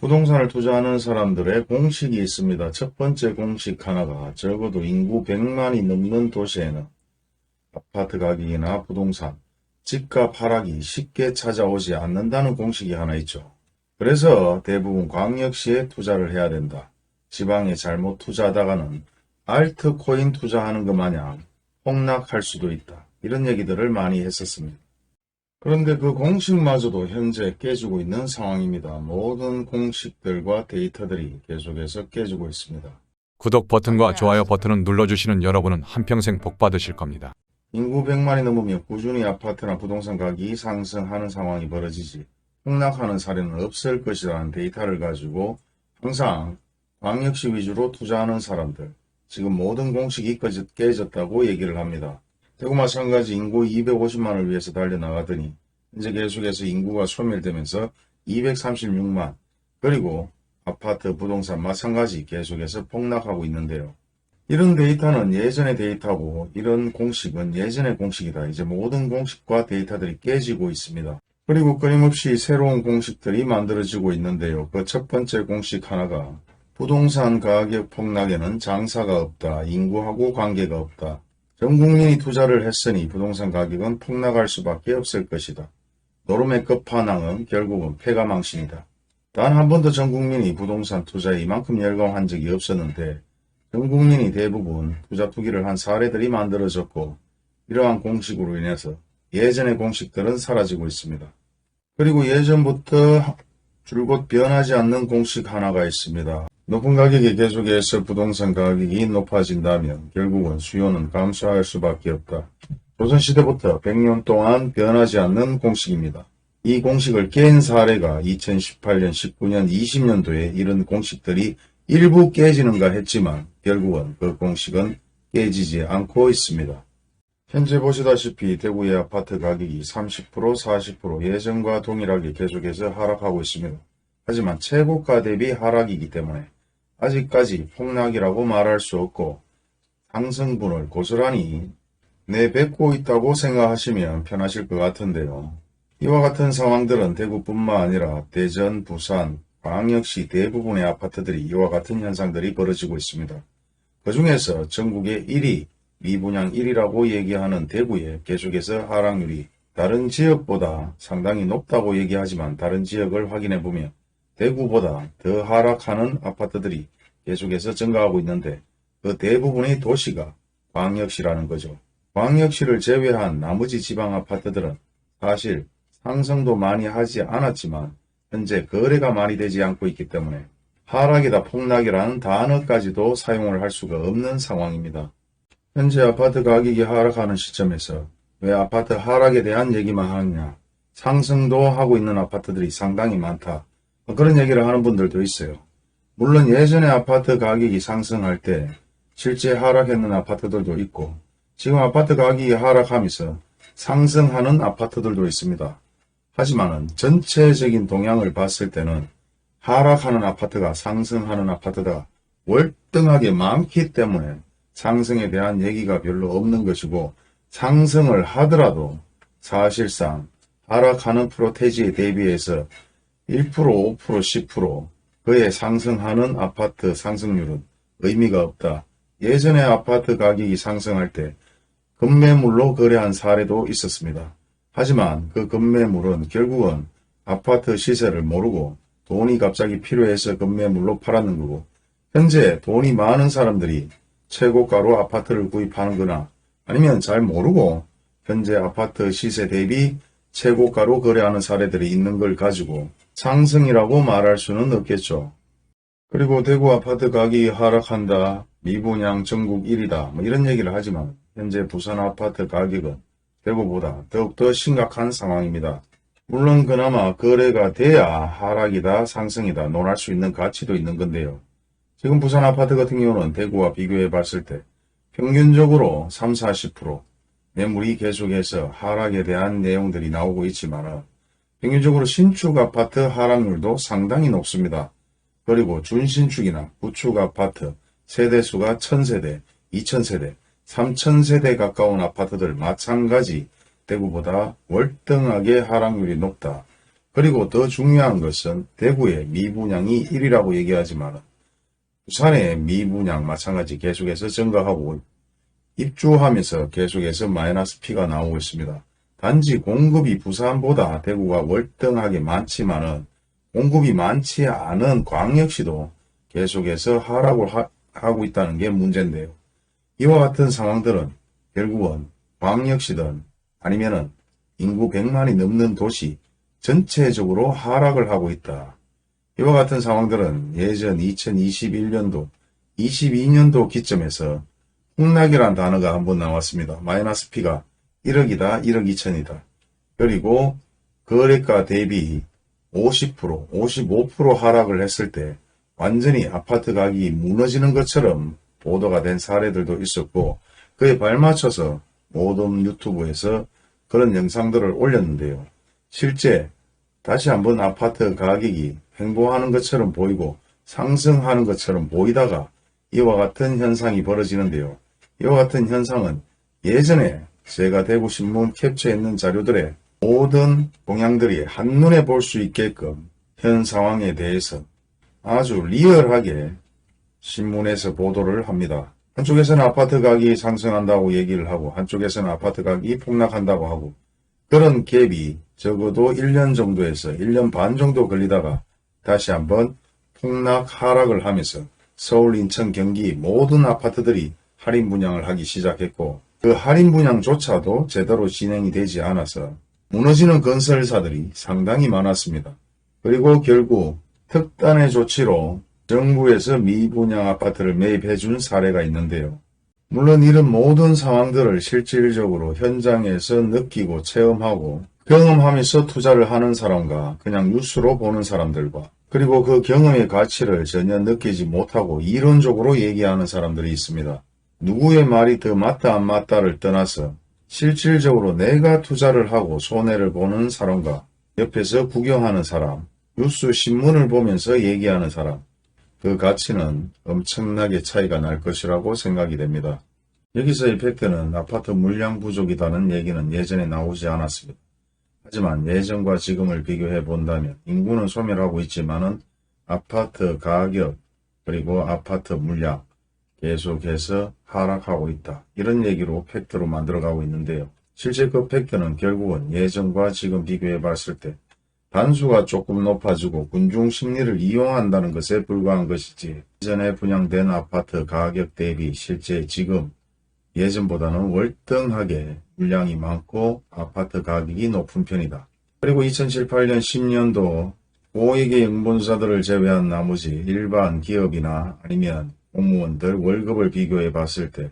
부동산을 투자하는 사람들의 공식이 있습니다. 첫 번째 공식 하나가 적어도 인구 100만이 넘는 도시에는 아파트 가격이나 부동산, 집값 하락이 쉽게 찾아오지 않는다는 공식이 하나 있죠. 그래서 대부분 광역시에 투자를 해야 된다. 지방에 잘못 투자하다가는 알트코인 투자하는 것 마냥 폭락할 수도 있다. 이런 얘기들을 많이 했었습니다. 그런데 그 공식마저도 현재 깨지고 있는 상황입니다. 모든 공식들과 데이터들이 계속해서 깨지고 있습니다. 구독 버튼과 좋아요 버튼을 눌러주시는 여러분은 한평생 복 받으실 겁니다. 인구 100만이 넘으면 꾸준히 아파트나 부동산 가격이 상승하는 상황이 벌어지지 폭락하는 사례는 없을 것이라는 데이터를 가지고 항상 광역시 위주로 투자하는 사람들, 지금 모든 공식이 깨졌다고 얘기를 합니다. 대구 마찬가지 인구 250만을 위해서 달려나가더니 현재 계속해서 인구가 소멸되면서 236만, 그리고 아파트, 부동산 마찬가지 계속해서 폭락하고 있는데요. 이런 데이터는 예전의 데이터고 이런 공식은 예전의 공식이다. 이제 모든 공식과 데이터들이 깨지고 있습니다. 그리고 끊임없이 새로운 공식들이 만들어지고 있는데요. 그 첫 번째 공식 하나가 부동산 가격 폭락에는 장사가 없다. 인구하고 관계가 없다. 전 국민이 투자를 했으니 부동산 가격은 폭락할 수밖에 없을 것이다. 노름의 끝판왕은 결국은 패가망신이다. 단 한 번도 전 국민이 부동산 투자에 이만큼 열광한 적이 없었는데 전 국민이 대부분 투기를 한 사례들이 만들어졌고 이러한 공식으로 인해서 예전의 공식들은 사라지고 있습니다. 그리고 예전부터 줄곧 변하지 않는 공식 하나가 있습니다. 높은 가격이 계속해서 부동산 가격이 높아진다면 결국은 수요는 감소할 수밖에 없다. 조선시대부터 100년 동안 변하지 않는 공식입니다. 이 공식을 깬 사례가 2018년, 19년, 20년도에 이런 공식들이 일부 깨지는가 했지만 결국은 그 공식은 깨지지 않고 있습니다. 현재 보시다시피 대구의 아파트 가격이 30%, 40% 예전과 동일하게 계속해서 하락하고 있습니다. 하지만 최고가 대비 하락이기 때문에 아직까지 폭락이라고 말할 수 없고 상승분을 고스란히 내뱉고 있다고 생각하시면 편하실 것 같은데요. 이와 같은 상황들은 대구뿐만 아니라 대전, 부산, 광역시 대부분의 아파트들이 이와 같은 현상들이 벌어지고 있습니다. 그 중에서 전국의 1위, 미분양 1위라고 얘기하는 대구에 계속해서 하락률이 다른 지역보다 상당히 높다고 얘기하지만 다른 지역을 확인해 보면 대구보다 더 하락하는 아파트들이 계속해서 증가하고 있는데 그 대부분의 도시가 광역시라는 거죠. 광역시를 제외한 나머지 지방 아파트들은 사실 상승도 많이 하지 않았지만 현재 거래가 많이 되지 않고 있기 때문에 하락이다 폭락이라는 단어까지도 사용을 할 수가 없는 상황입니다. 현재 아파트 가격이 하락하는 시점에서 왜 아파트 하락에 대한 얘기만 하느냐, 상승도 하고 있는 아파트들이 상당히 많다. 그런 얘기를 하는 분들도 있어요. 물론 예전에 아파트 가격이 상승할 때 실제 하락했는 아파트들도 있고 지금 아파트 가격이 하락하면서 상승하는 아파트들도 있습니다. 하지만 전체적인 동향을 봤을 때는 하락하는 아파트가 상승하는 아파트가 월등하게 많기 때문에 상승에 대한 얘기가 별로 없는 것이고 상승을 하더라도 사실상 하락하는 프로테지에 대비해서 1%, 5%, 10% 그에 상승하는 아파트 상승률은 의미가 없다. 예전에 아파트 가격이 상승할 때 급매물로 거래한 사례도 있었습니다. 하지만 그 급매물은 결국은 아파트 시세를 모르고 돈이 갑자기 필요해서 급매물로 팔았는 거고 현재 돈이 많은 사람들이 최고가로 아파트를 구입하는 거나 아니면 잘 모르고 현재 아파트 시세 대비 최고가로 거래하는 사례들이 있는 걸 가지고 상승이라고 말할 수는 없겠죠. 그리고 대구 아파트 가격이 하락한다, 미분양 전국 1위다 이런 얘기를 하지만 현재 부산 아파트 가격은 대구보다 더욱더 심각한 상황입니다. 물론 그나마 거래가 돼야 하락이다 상승이다 논할 수 있는 가치도 있는 건데요. 지금 부산 아파트 같은 경우는 대구와 비교해 봤을 때 평균적으로 30-40% 매물이 계속해서 하락에 대한 내용들이 나오고 있지만 평균적으로 신축 아파트 하락률도 상당히 높습니다. 그리고 준신축이나 구축 아파트 세대수가 1000세대, 2000세대, 3000세대 가까운 아파트들 마찬가지 대구보다 월등하게 하락률이 높다. 그리고 더 중요한 것은 대구의 미분양이 1위라고 얘기하지만 부산의 미분양 마찬가지 계속해서 증가하고 입주하면서 계속해서 마이너스 P가 나오고 있습니다. 단지 공급이 부산보다 대구가 월등하게 많지만은 공급이 많지 않은 광역시도 계속해서 하락을 하고 있다는 게 문제인데요. 이와 같은 상황들은 결국은 광역시든 아니면은 인구 100만이 넘는 도시 전체적으로 하락을 하고 있다. 이와 같은 상황들은 예전 2021년도, 22년도 기점에서 폭락이란 단어가 한번 나왔습니다. 마이너스 P가 1억이다, 1억 2천이다. 그리고 거래가 대비 50%, 55% 하락을 했을 때 완전히 아파트 가격이 무너지는 것처럼 보도가 된 사례들도 있었고 그에 발맞춰서 모든 유튜브에서 그런 영상들을 올렸는데요. 실제 다시 한번 아파트 가격이 횡보하는 것처럼 보이고 상승하는 것처럼 보이다가 이와 같은 현상이 벌어지는데요. 이와 같은 현상은 예전에 제가 대구신문 캡처했는 자료들의 모든 동향들이 한눈에 볼 수 있게끔 현 상황에 대해서 아주 리얼하게 신문에서 보도를 합니다. 한쪽에서는 아파트 가격이 상승한다고 얘기를 하고 한쪽에서는 아파트 가격이 폭락한다고 하고 그런 갭이 적어도 1년 정도에서 1년 반 정도 걸리다가 다시 한번 폭락 하락을 하면서 서울, 인천, 경기 모든 아파트들이 할인 분양을 하기 시작했고 그 할인 분양조차도 제대로 진행이 되지 않아서 무너지는 건설사들이 상당히 많았습니다. 그리고 결국 특단의 조치로 정부에서 미분양 아파트를 매입해 준 사례가 있는데요. 물론 이런 모든 상황들을 실질적으로 현장에서 느끼고 체험하고 경험하면서 투자를 하는 사람과 그냥 뉴스로 보는 사람들과 그리고 그 경험의 가치를 전혀 느끼지 못하고 이론적으로 얘기하는 사람들이 있습니다. 누구의 말이 더 맞다 안 맞다를 떠나서 실질적으로 내가 투자를 하고 손해를 보는 사람과 옆에서 구경하는 사람, 뉴스 신문을 보면서 얘기하는 사람, 그 가치는 엄청나게 차이가 날 것이라고 생각이 됩니다. 여기서의 팩트는 아파트 물량 부족이라는 얘기는 예전에 나오지 않았습니다. 하지만 예전과 지금을 비교해 본다면 인구는 소멸하고 있지만은 아파트 가격 그리고 아파트 물량 계속해서 하락하고 있다. 이런 얘기로 팩트로 만들어가고 있는데요. 실제 그 팩트는 결국은 예전과 지금 비교해 봤을 때 단수가 조금 높아지고 군중 심리를 이용한다는 것에 불과한 것이지 이전에 분양된 아파트 가격 대비 실제 지금 예전보다는 월등하게 물량이 많고 아파트 가격이 높은 편이다. 그리고 2007, 8년, 10년도 고액의 연봉자들을 제외한 나머지 일반 기업이나 아니면 공무원들 월급을 비교해 봤을 때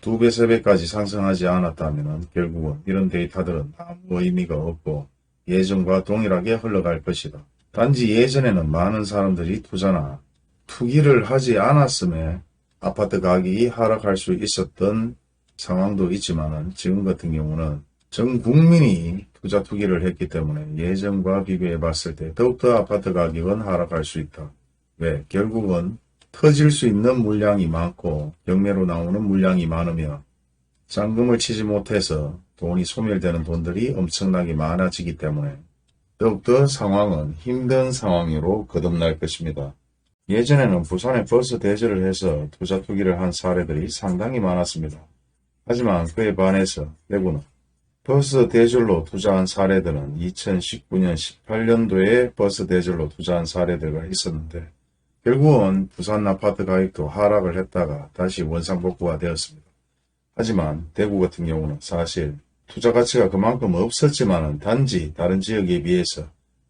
2배, 3배까지 상승하지 않았다면 결국은 이런 데이터들은 아무 의미가 없고 예전과 동일하게 흘러갈 것이다. 단지 예전에는 많은 사람들이 투자나 투기를 하지 않았음에 아파트 가격이 하락할 수 있었던 상황도 있지만 지금 같은 경우는 전 국민이 투자 투기를 했기 때문에 예전과 비교해 봤을 때 더욱더 아파트 가격은 하락할 수 있다. 왜? 결국은 터질 수 있는 물량이 많고 경매로 나오는 물량이 많으며 잔금을 치지 못해서 돈이 소멸되는 돈들이 엄청나게 많아지기 때문에 더욱더 상황은 힘든 상황으로 거듭날 것입니다. 예전에는 부산에 버스 대절을 해서 투자 투기를 한 사례들이 상당히 많았습니다. 하지만 그에 반해서 대구는 버스 대절로 투자한 사례들은 2019년, 18년도에 버스 대절로 투자한 사례들이 있었는데 결국은 부산 아파트 가격도 하락을 했다가 다시 원상복구가 되었습니다. 하지만 대구 같은 경우는 사실 투자 가치가 그만큼 없었지만 단지 다른 지역에 비해서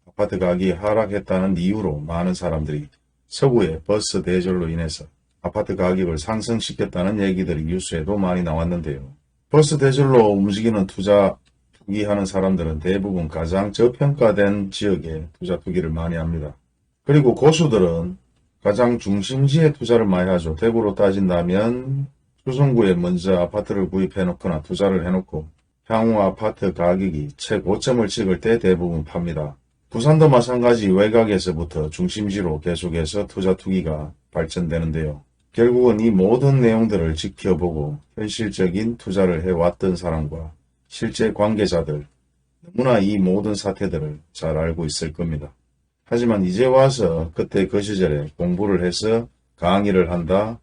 아파트 가격이 하락했다는 이유로 많은 사람들이 서구의 버스 대절로 인해서 아파트 가격을 상승시켰다는 얘기들이 뉴스에도 많이 나왔는데요. 버스 대절로 움직이는 투자 투기하는 사람들은 대부분 가장 저평가된 지역에 투자 투기를 많이 합니다. 그리고 고수들은 가장 중심지에 투자를 많이 하죠. 대구로 따진다면 수성구에 먼저 아파트를 구입해 놓거나 투자를 해놓고 향후 아파트 가격이 최고점을 찍을 때 대부분 팝니다. 부산도 마찬가지 외곽에서부터 중심지로 계속해서 투자 투기가 발전되는데요. 결국은 이 모든 내용들을 지켜보고 현실적인 투자를 해왔던 사람과 실제 관계자들, 너무나 이 모든 사태들을 잘 알고 있을 겁니다. 하지만 이제 와서 그때 그 시절에 공부를 해서 강의를 한다.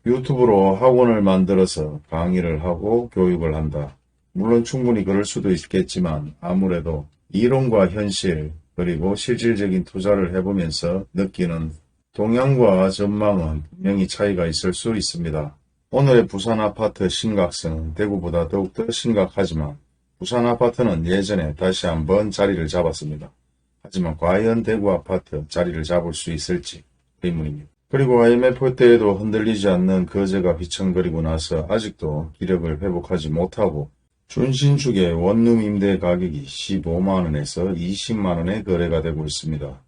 유튜브로 학원을 만들어서 강의를 하고 교육을 한다. 물론 충분히 그럴 수도 있겠지만 아무래도 이론과 현실 그리고 실질적인 투자를 해보면서 느끼는 동향과 전망은 분명히 차이가 있을 수 있습니다. 오늘의 부산 아파트 심각성은 대구보다 더욱더 심각하지만 부산 아파트는 예전에 다시 한번 자리를 잡았습니다. 하지만 과연 대구 아파트 자리를 잡을 수 있을지 의문입니다. 그리고 IMF 때에도 흔들리지 않는 거제가 휘청거리고 나서 아직도 기력을 회복하지 못하고 준신축의 원룸 임대 가격이 15만원에서 20만원에 거래가 되고 있습니다.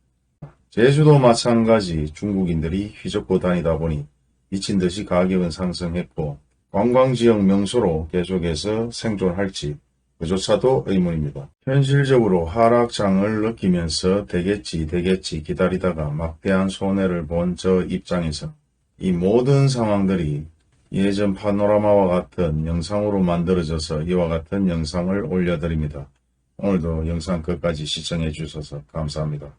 제주도 마찬가지 중국인들이 휘젓고 다니다 보니 미친듯이 가격은 상승했고 관광지역 명소로 계속해서 생존할지 그조차도 의문입니다. 현실적으로 하락장을 느끼면서 되겠지 기다리다가 막대한 손해를 본 저 입장에서 이 모든 상황들이 예전 파노라마와 같은 영상으로 만들어져서 이와 같은 영상을 올려드립니다. 오늘도 영상 끝까지 시청해 주셔서 감사합니다.